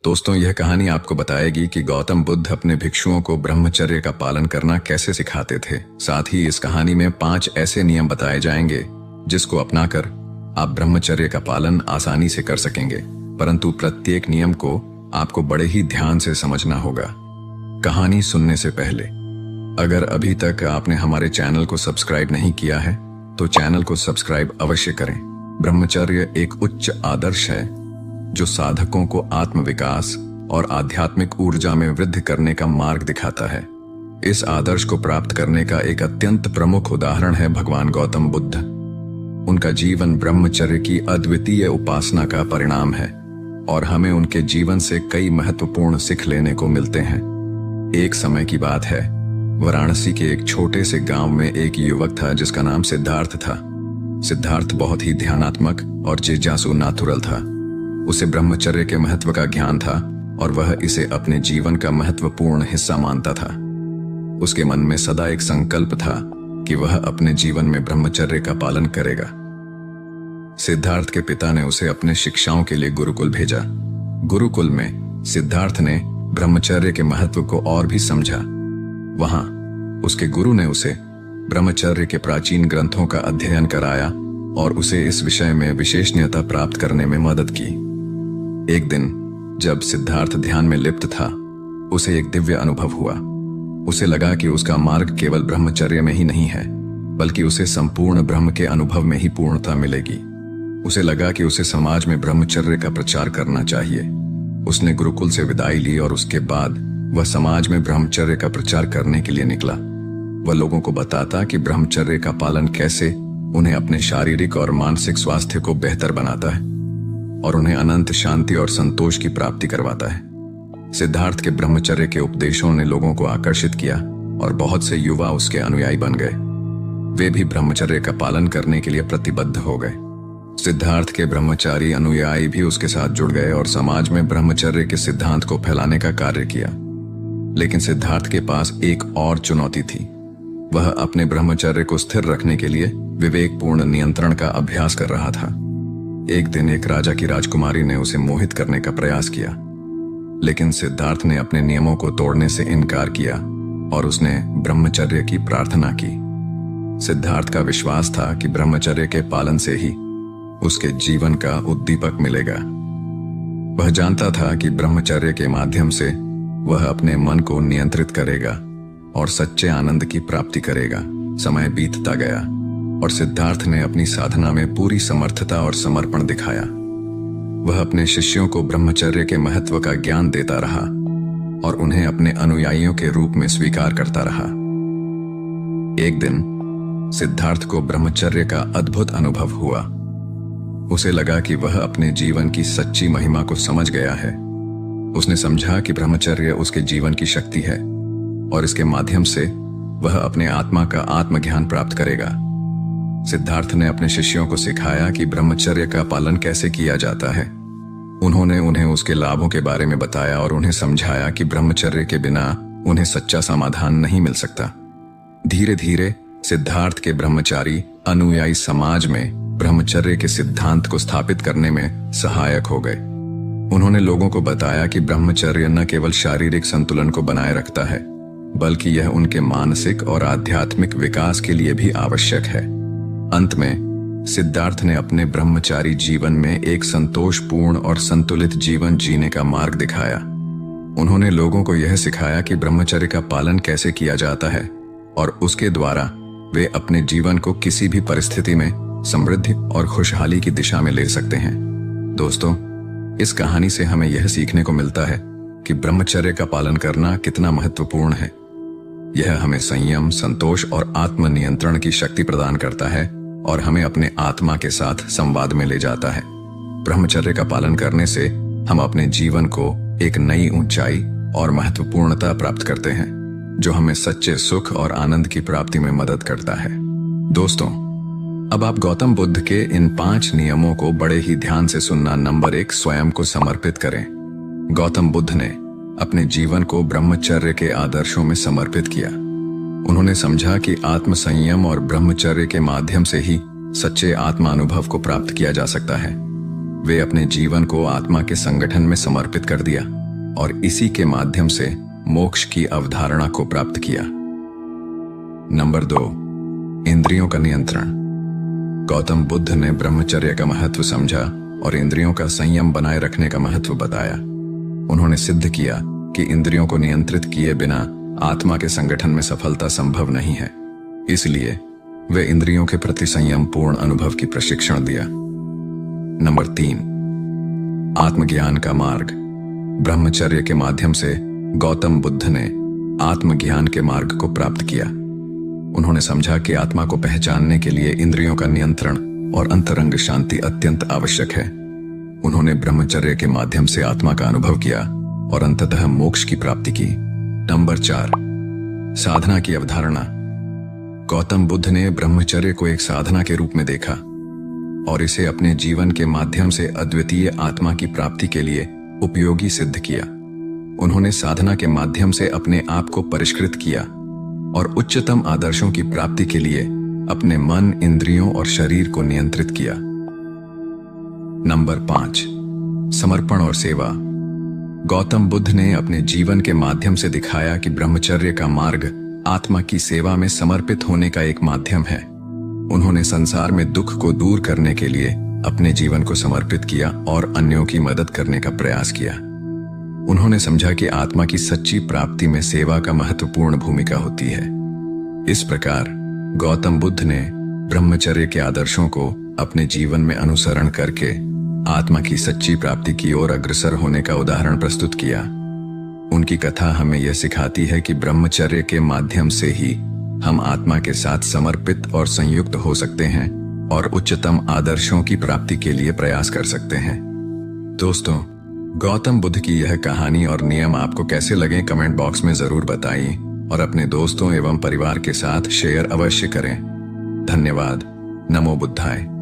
दोस्तों, यह कहानी आपको बताएगी कि गौतम बुद्ध अपने भिक्षुओं को ब्रह्मचर्य का पालन करना कैसे सिखाते थे। साथ ही इस कहानी में 5 ऐसे नियम बताए जाएंगे जिसको अपनाकर आप ब्रह्मचर्य का पालन आसानी से कर सकेंगे, परंतु प्रत्येक नियम को आपको बड़े ही ध्यान से समझना होगा। कहानी सुनने से पहले अगर अभी तक आपने हमारे चैनल को सब्सक्राइब नहीं किया है तो चैनल को सब्सक्राइब अवश्य करें। ब्रह्मचर्य एक उच्च आदर्श है जो साधकों को आत्मविकास और आध्यात्मिक ऊर्जा में वृद्धि करने का मार्ग दिखाता है। इस आदर्श को प्राप्त करने का एक अत्यंत प्रमुख उदाहरण है भगवान गौतम बुद्ध। उनका जीवन ब्रह्मचर्य की अद्वितीय उपासना का परिणाम है और हमें उनके जीवन से कई महत्वपूर्ण सीख लेने को मिलते हैं। एक समय की बात है, वाराणसी के एक छोटे से गांव में एक युवक था जिसका नाम सिद्धार्थ था। सिद्धार्थ बहुत ही ध्यानात्मक और जिज्ञासु नाथुरल था। उसे ब्रह्मचर्य के महत्व का ज्ञान था और वह इसे अपने जीवन का महत्वपूर्ण हिस्सा मानता था। उसके मन में सदा एक संकल्प था कि वह अपने जीवन में ब्रह्मचर्य का पालन करेगा। सिद्धार्थ के पिता ने उसे अपने शिक्षाओं के लिए गुरुकुल भेजा। गुरुकुल में सिद्धार्थ ने ब्रह्मचर्य के महत्व को और भी समझा। वहां उसके गुरु ने उसे ब्रह्मचर्य के प्राचीन ग्रंथों का अध्ययन कराया और उसे इस विषय में विशेषज्ञता प्राप्त करने में मदद की। एक दिन जब सिद्धार्थ ध्यान में लिप्त था, उसे एक दिव्य अनुभव हुआ। उसे लगा कि उसका मार्ग केवल ब्रह्मचर्य में ही नहीं है, बल्कि उसे संपूर्ण ब्रह्म के अनुभव में ही पूर्णता मिलेगी। उसे लगा कि उसे समाज में ब्रह्मचर्य का प्रचार करना चाहिए। उसने गुरुकुल से विदाई ली और उसके बाद वह समाज में ब्रह्मचर्य का प्रचार करने के लिए निकला। वह लोगों को बताता कि ब्रह्मचर्य का पालन कैसे उन्हें अपने शारीरिक और मानसिक स्वास्थ्य को बेहतर बनाता है और उन्हें अनंत शांति और संतोष की प्राप्ति करवाता है। सिद्धार्थ के ब्रह्मचर्य के उपदेशों ने लोगों को आकर्षित किया और बहुत से युवा उसके अनुयायी बन गए। वे भी ब्रह्मचर्य का पालन करने के लिए प्रतिबद्ध हो गए। सिद्धार्थ के ब्रह्मचारी अनुयायी भी उसके साथ जुड़ गए और समाज में ब्रह्मचर्य के सिद्धांत को फैलाने का कार्य किया। लेकिन सिद्धार्थ के पास एक और चुनौती थी। वह अपने ब्रह्मचर्य को स्थिर रखने के लिए विवेकपूर्ण नियंत्रण का अभ्यास कर रहा था। एक दिन एक राजा की राजकुमारी ने उसे मोहित करने का प्रयास किया, लेकिन सिद्धार्थ ने अपने नियमों को तोड़ने से इनकार किया और उसने ब्रह्मचर्य की प्रार्थना की। सिद्धार्थ का विश्वास था कि ब्रह्मचर्य के पालन से ही उसके जीवन का उद्दीपक मिलेगा। वह जानता था कि ब्रह्मचर्य के माध्यम से वह अपने मन को नियंत्रित करेगा और सच्चे आनंद की प्राप्ति करेगा। समय बीतता गया और सिद्धार्थ ने अपनी साधना में पूरी समर्थता और समर्पण दिखाया। वह अपने शिष्यों को ब्रह्मचर्य के महत्व का ज्ञान देता रहा और उन्हें अपने अनुयायियों के रूप में स्वीकार करता रहा। एक दिन सिद्धार्थ को ब्रह्मचर्य का अद्भुत अनुभव हुआ। उसे लगा कि वह अपने जीवन की सच्ची महिमा को समझ गया है। उसने समझा कि ब्रह्मचर्य उसके जीवन की शक्ति है और इसके माध्यम से वह अपने आत्मा का आत्मज्ञान प्राप्त करेगा। सिद्धार्थ ने अपने शिष्यों को सिखाया कि ब्रह्मचर्य का पालन कैसे किया जाता है। उन्होंने उन्हें उसके लाभों के बारे में बताया और उन्हें समझाया कि ब्रह्मचर्य के बिना उन्हें सच्चा समाधान नहीं मिल सकता। धीरे धीरे सिद्धार्थ के ब्रह्मचारी अनुयायी समाज में ब्रह्मचर्य के सिद्धांत को स्थापित करने में सहायक हो गए। उन्होंने लोगों को बताया कि ब्रह्मचर्य न केवल शारीरिक संतुलन को बनाए रखता है, बल्कि यह उनके मानसिक और आध्यात्मिक विकास के लिए भी आवश्यक है। अंत में सिद्धार्थ ने अपने ब्रह्मचारी जीवन में एक संतोषपूर्ण और संतुलित जीवन जीने का मार्ग दिखाया। उन्होंने लोगों को यह सिखाया कि ब्रह्मचर्य का पालन कैसे किया जाता है और उसके द्वारा वे अपने जीवन को किसी भी परिस्थिति में समृद्धि और खुशहाली की दिशा में ले सकते हैं। दोस्तों, इस कहानी से हमें यह सीखने को मिलता है कि ब्रह्मचर्य का पालन करना कितना महत्वपूर्ण है। यह हमें संयम, संतोष और आत्मनियंत्रण की शक्ति प्रदान करता है और हमें अपने आत्मा के साथ संवाद में ले जाता है। ब्रह्मचर्य का पालन करने से हम अपने जीवन को एक नई ऊंचाई और महत्वपूर्णता प्राप्त करते हैं, जो हमें सच्चे सुख और आनंद की प्राप्ति में मदद करता है। दोस्तों, अब आप गौतम बुद्ध के इन 5 नियमों को बड़े ही ध्यान से सुनना। नंबर 1, स्वयं को समर्पित करें। गौतम बुद्ध ने अपने जीवन को ब्रह्मचर्य के आदर्शों में समर्पित किया। उन्होंने समझा कि आत्म संयम और ब्रह्मचर्य के माध्यम से ही सच्चे आत्मानुभव को प्राप्त किया जा सकता है। वे अपने जीवन को आत्मा के संगठन में समर्पित कर दिया और इसी के माध्यम से मोक्ष की अवधारणा को प्राप्त किया। नंबर 2, इंद्रियों का नियंत्रण। गौतम बुद्ध ने ब्रह्मचर्य का महत्व समझा और इंद्रियों का संयम बनाए रखने का महत्व बताया। उन्होंने सिद्ध किया कि इंद्रियों को नियंत्रित किए बिना आत्मा के संगठन में सफलता संभव नहीं है। इसलिए वे इंद्रियों के प्रति संयम पूर्ण अनुभव की प्रशिक्षण दिया। नंबर 3, आत्मज्ञान का मार्ग। ब्रह्मचर्य के माध्यम से गौतम बुद्ध ने आत्मज्ञान के मार्ग को प्राप्त किया। उन्होंने समझा कि आत्मा को पहचानने के लिए इंद्रियों का नियंत्रण और अंतरंग शांति अत्यंत आवश्यक है। उन्होंने ब्रह्मचर्य के माध्यम से आत्मा का अनुभव किया और अंततः मोक्ष की प्राप्ति की। नंबर 4, साधना की अवधारणा। गौतम बुद्ध ने ब्रह्मचर्य को एक साधना के रूप में देखा और इसे अपने जीवन के माध्यम से अद्वितीय आत्मा की प्राप्ति के लिए उपयोगी सिद्ध किया। उन्होंने साधना के माध्यम से अपने आप को परिष्कृत किया और उच्चतम आदर्शों की प्राप्ति के लिए अपने मन, इंद्रियों और शरीर को नियंत्रित किया। नंबर 5, समर्पण और सेवा। गौतम बुद्ध ने अपने जीवन के माध्यम से दिखाया कि ब्रह्मचर्य का मार्ग आत्मा की सेवा में समर्पित होने का एक माध्यम है। उन्होंने संसार में दुख को दूर करने के लिए अपने जीवन को समर्पित किया और अन्यों की मदद करने का प्रयास किया। उन्होंने समझा कि आत्मा की सच्ची प्राप्ति में सेवा का महत्वपूर्ण भूमिका होती है। इस प्रकार गौतम बुद्ध ने ब्रह्मचर्य के आदर्शों को अपने जीवन में अनुसरण करके आत्मा की सच्ची प्राप्ति की ओर अग्रसर होने का उदाहरण प्रस्तुत किया। उनकी कथा हमें यह सिखाती है कि ब्रह्मचर्य के माध्यम से ही हम आत्मा के साथ समर्पित और संयुक्त हो सकते हैं और उच्चतम आदर्शों की प्राप्ति के लिए प्रयास कर सकते हैं। दोस्तों, गौतम बुद्ध की यह कहानी और नियम आपको कैसे लगे कमेंट बॉक्स में जरूर बताइए और अपने दोस्तों एवं परिवार के साथ शेयर अवश्य करें। धन्यवाद। नमो बुद्धाय।